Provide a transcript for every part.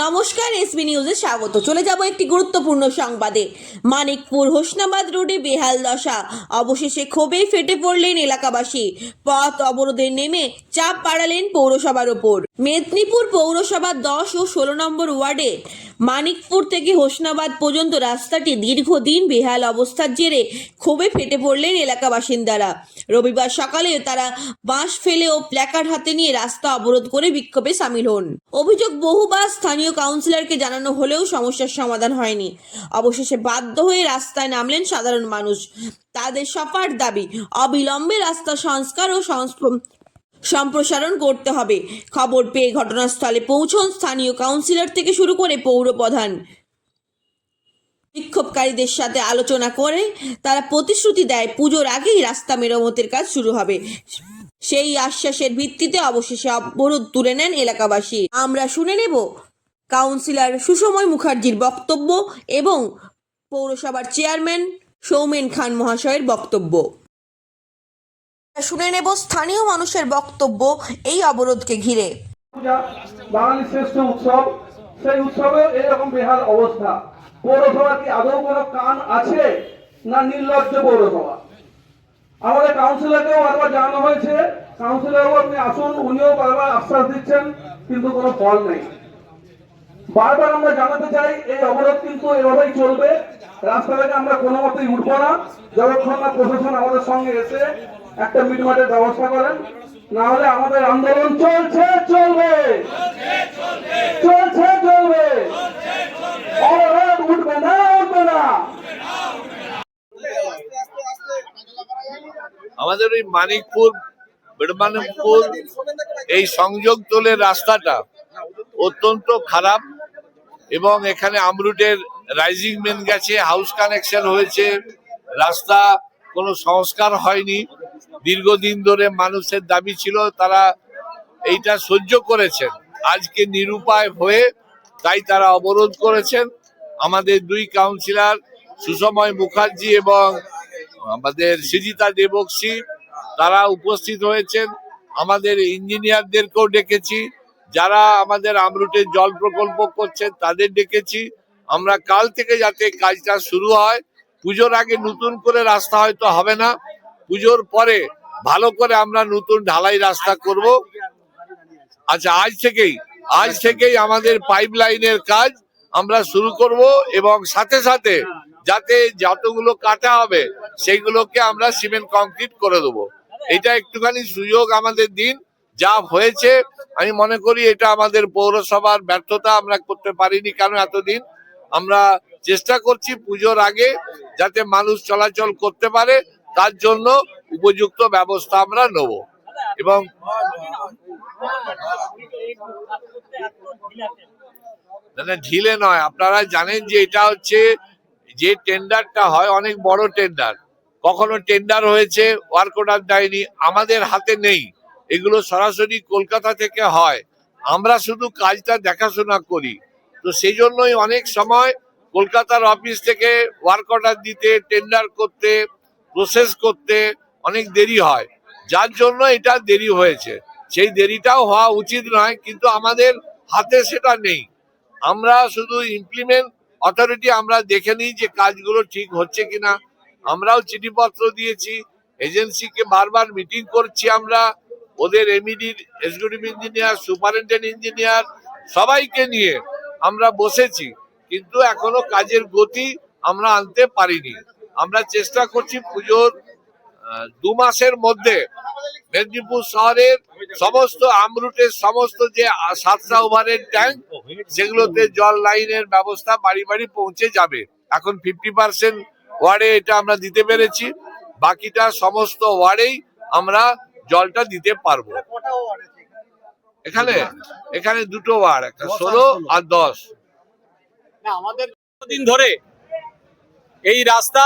নমস্কার, এসবি নিউজে স্বাগত। চলে যাব একটি গুরুত্বপূর্ণ সংবাদে। মানিকপুর হোসনাবাদ রোডে বেহাল দশা, অবশেষে ক্ষোভে ফেটে পড়লেন এলাকাবাসী। পথ অবরোধে নেমে চাপ বাড়ালেন পৌরসভার ওপর। মেদিনীপুর পৌরসভার 10 ও 16 নম্বর ওয়ার্ডে মানিকপুর থেকে হোসনাবাদ পর্যন্ত রাস্তাটি দীর্ঘদিন বেহাল অবস্থার জেরে ক্ষোভে ফেটে পড়লেন এলাকা বাসিন্দারা। রবিবার সকালে তারা বাঁশ ফেলে ও প্ল্যাকার্ড হাতে নিয়ে রাস্তা অবরোধ করে বিক্ষোভে সামিল হন। অভিযোগ, বহুবার স্থানীয় কাউন্সিলরকে জানানো হলেও সমস্যার সমাধান হয়নি। অবশেষে বাধ্য হয়ে রাস্তায় নামলেন সাধারণ মানুষ। তাদের সফার দাবি, অবিলম্বে রাস্তা সংস্কার ও সম্প্রসারণ করতে হবে। খবর পেয়ে ঘটনাস্থলে পৌঁছন স্থানীয় কাউন্সিলর থেকে শুরু করে পৌর প্রধান। বিক্ষোভকারীদের সাথে আলোচনা করে তারা প্রতিশ্রুতি দেয় পুজোর আগেই রাস্তা মেরামতের কাজ শুরু হবে। সেই আশ্বাসের ভিত্তিতে অবশেষে অবরোধ তুলে নেন এলাকাবাসী। আমরা শুনে নেব কাউন্সিলর সুসময় মুখার্জির বক্তব্য এবং পৌরসভার চেয়ারম্যান সৌমেন খান মহাশয়ের বক্তব্য। শুনে নেব স্থানীয় মানুষের বক্তব্য এই অবরোধকে ঘিরে। বাঙালির শ্রেষ্ঠ উৎসব, সেই উৎসবে এরকম বেহাল অবস্থা। পৌরসভা কি আদৌ কোনো কান আছে না নির্লজ্জ পৌরসভা? আমাদের কাউন্সিলরকেও বারবার জানানো হয়েছে, কাউন্সিলর আপনি আসুন, উনিও বারবার আশ্বাস দিচ্ছেন, কিন্তু কোনো ফল নেই। বারবার আমরা জানাতে চাই এই অবরোধ কিন্তু এভাবেই চলবে। রাস্তা থেকে আমরা কোনো মতেই উঠবো না যতক্ষণ না প্রশাসন আমাদের সঙ্গে এসে একটা মিটমাটের ব্যবস্থা করেন। না হলে আমাদের আন্দোলন চলছে চলবে, চলছে চলবে, অবরোধ উঠবে না, উঠবে না। আমাদের ওই মানিকপুর বেড়মানিকপুর এই সংযোগ তোলের রাস্তাটা অত্যন্ত খারাপ এবং এখানে আমরুটের রাইজিং মেন গেছে, হাউস কানেকশন হয়েছে, রাস্তা কোনো সংস্কার হয়নি। দীর্ঘদিন ধরে মানুষের দাবি ছিল, তারা এইটা সহ্য করেছেন। আজকে নিরুপায় হয়ে তাই তারা অবরোধ করেছেন। আমাদের দুই কাউন্সিলর সুসময় মুখার্জি এবং আমাদের সৃজিতা দেবশ্রী তারা উপস্থিত হয়েছেন। আমাদের ইঞ্জিনিয়ারদেরকেও ডেকেছি, যারা আমাদের আমরুটের জল প্রকল্প করছেন তাদের ডেকেছি। আমরা কাল থেকে যাতে কাজটা শুরু হয়। পুজোর আগে নতুন করে রাস্তা হয়তো হবে না, পুজোর পরে ভালো করে আমরা নতুন ঢালাই রাস্তা করব। আচ্ছা, আজ থেকেই আমাদের পাইপ লাইনের কাজ আমরা শুরু করব এবং সাথে সাথে যাতে যতগুলো কাটা হবে সেইগুলোকে আমরা সিমেন্ট কংক্রিট করে দেবো। এটা একটুখানি সুযোগ আমাদের দিন। যা হয়েছে আমি মনে করি এটা আমাদের পৌরসভার ব্যর্থতা, আমরা করতে পারিনি। কেন এতদিন আমরা চেষ্টা করছি পুজোর আগে যাতে মানুষ চলাচল করতে পারে, তার জন্য উপযুক্ত ব্যবস্থা আমরা নেব। এবং ঢিলে নয়, আপনারা জানেন যে এটা হচ্ছে যে টেন্ডারটা হয় অনেক বড় টেন্ডার। কখনো টেন্ডার হয়েছে, ওয়ার্ক অর্ডার দেয়নি, আমাদের হাতে নেই। এগুলো সরাসরি কলকাতা থেকে হয়, আমরা শুধু কাজটা দেখাশোনা করি। তো সেই জন্যই অনেক সময় কলকাতার অফিস থেকে ওয়ার্ক অর্ডার দিতে, টেন্ডার করতে, প্রসেস করতে অনেক দেরি হয়, যার জন্য এটা দেরি হয়েছে। সেই দেরিটাও হওয়া উচিত নয়, কিন্তু আমাদের হাতে সেটা নেই। আমরা শুধু ইমপ্লিমেন্ট অথরিটি আমরা দেখে নিই যে কাজগুলো ঠিক হচ্ছে কিনা। আমরাও চিঠিপত্র দিয়েছি, এজেন্সিকে বারবার মিটিং করছি, আমরা ওদের এমইডির এক্সিকিউটিভ ইঞ্জিনিয়ার, সুপারিনটেন্ডেন্ট ইঞ্জিনিয়ার সবাইকে নিয়ে আমরা বসেছি, কিন্তু এখনো কাজের গতি আমরা আনতে পারিনি। আমরা চেষ্টা করছি পুজোর 2 মাসের মধ্যে মেদিনীপুর শহরের সমস্ত আমরুটের সমস্ত যে 7টা ওভারের ট্যাঙ্ক, সেগুলোতে জল লাইনের ব্যবস্থা বাড়ি বাড়ি পৌঁছে যাবে। এখন 50% ওয়ার্ডে এটা আমরা দিতে পেরেছি, বাকিটা সমস্ত ওয়ার্ডেই আমরা জলটা দিতে পারবো। এখানে 2টো ওয়ার্ড, একটা 16 আর 10। আমাদের দিন ধরে এই রাস্তা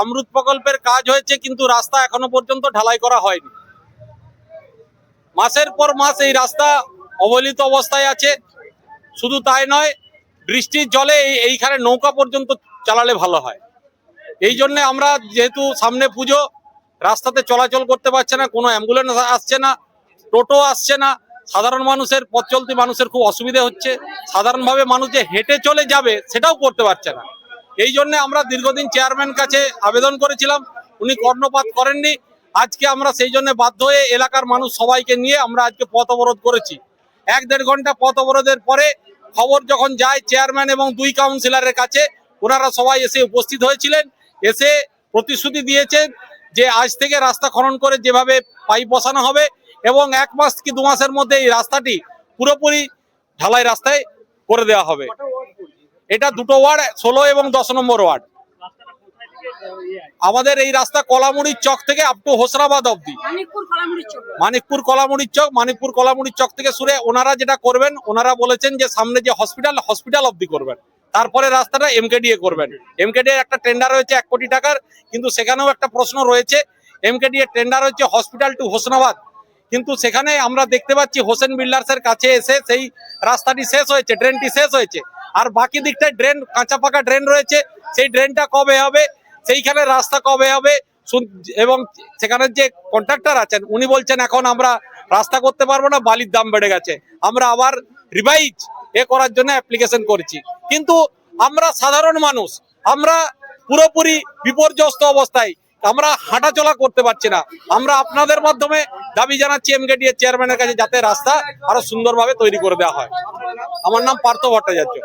আমরুত প্রকল্পের কাজ হয়েছে, কিন্তু রাস্তা এখনো পর্যন্ত ঢালাই করা হয়নি। মাসের পর মাস এই রাস্তা অবহেলিত অবস্থায় আছে। শুধু তাই নয়, বৃষ্টির জলে এইখানে নৌকা পর্যন্ত চালালে ভালো হয়। এই জন্য আমরা, যেহেতু সামনে পুজো, রাস্তাতে চলাচল করতে পারছে না, কোনো অ্যাম্বুলেন্স আসছে না, টোটো আসছে না, সাধারণ মানুষের পথ চলতি মানুষের খুব অসুবিধা হচ্ছে। সাধারণভাবে মানুষ যে হেঁটে চলে যাবে সেটাও করতে পারছে না। এই জন্য আমরা দীর্ঘদিন চেয়ারম্যান কাছে আবেদন করেছিলাম, উনি কর্ণপাত করেননি। আজকে আমরা সেই জন্য বাধ্য হয়ে এলাকার মানুষ সবাইকে নিয়ে আমরা আজকে পথ অবরোধ করেছি। 1-1.5 ঘন্টা পথ অবরোধের পরে খবর যখন যায় চেয়ারম্যান এবং 2 কাউন্সিলরের কাছে, ওনারা সবাই এসে উপস্থিত হয়েছিলেন, এসে প্রতিশ্রুতি দিয়েছেন যে আজ থেকে রাস্তা খনন করে যেভাবে পাইপ বসানো হবে এবং 1 মাস কি 2 মাসের মধ্যে এই রাস্তাটি পুরোপুরি ঢালাই রাস্তায় করে দেওয়া হবে। এটা 2টো ওয়ার্ড, 16 এবং 10 নম্বর ওয়ার্ড। আমাদের এই রাস্তা কলামুড়ির চক থেকে আপ টু হোসরাবাদ অবধি, মানিকপুর কলামুড়ির চক থেকে শুরু। ওনারা যেটা করবেন, ওনারা বলেছেন যে সামনে যে হসপিটাল অবধি করবেন, তারপরে রাস্তাটা এমকেডিএ করবেন। এমকেডিএ একটা টেন্ডার হয়েছে 1 কোটি টাকার, কিন্তু সেখানেও একটা প্রশ্ন রয়েছে। এমকেডিএ টেন্ডার হচ্ছে হসপিটাল টু হোসনাবাদ, কিন্তু সেখানে আমরা দেখতে পাচ্ছি হোসেন বিল্ডার্সের কাছে এসে সেই রাস্তাটি শেষ হয়েছে, ড্রেনটি শেষ হয়েছে, আর বাকি দিকটায় ড্রেন, কাঁচা পাকা ড্রেন রয়েছে। সেই ড্রেনটা কবে হবে, সেইখানে রাস্তা কবে হবে, এবং সেখানে যে কন্ট্রাক্টর আছেন উনি বলছেন এখন আমরা রাস্তা করতে পারবো না, বালির দাম বেড়ে গেছে। আমরা আবার রিভাইজ করার জন্য অ্যাপ্লিকেশন করেছি, কিন্তু আমরা সাধারণ মানুষ, আমরা পুরোপুরি বিপর্যস্ত অবস্থায়, আমরা হাঁটাচলা করতে পারছি না। আমরা আপনাদের মাধ্যমে দাবি জানাচ্ছি এমকেডিএ চেয়ারম্যানের কাছে যাতে রাস্তা আরো সুন্দরভাবে তৈরি করে দেওয়া হয়। আমার নাম পার্থ ভট্টাচার্য।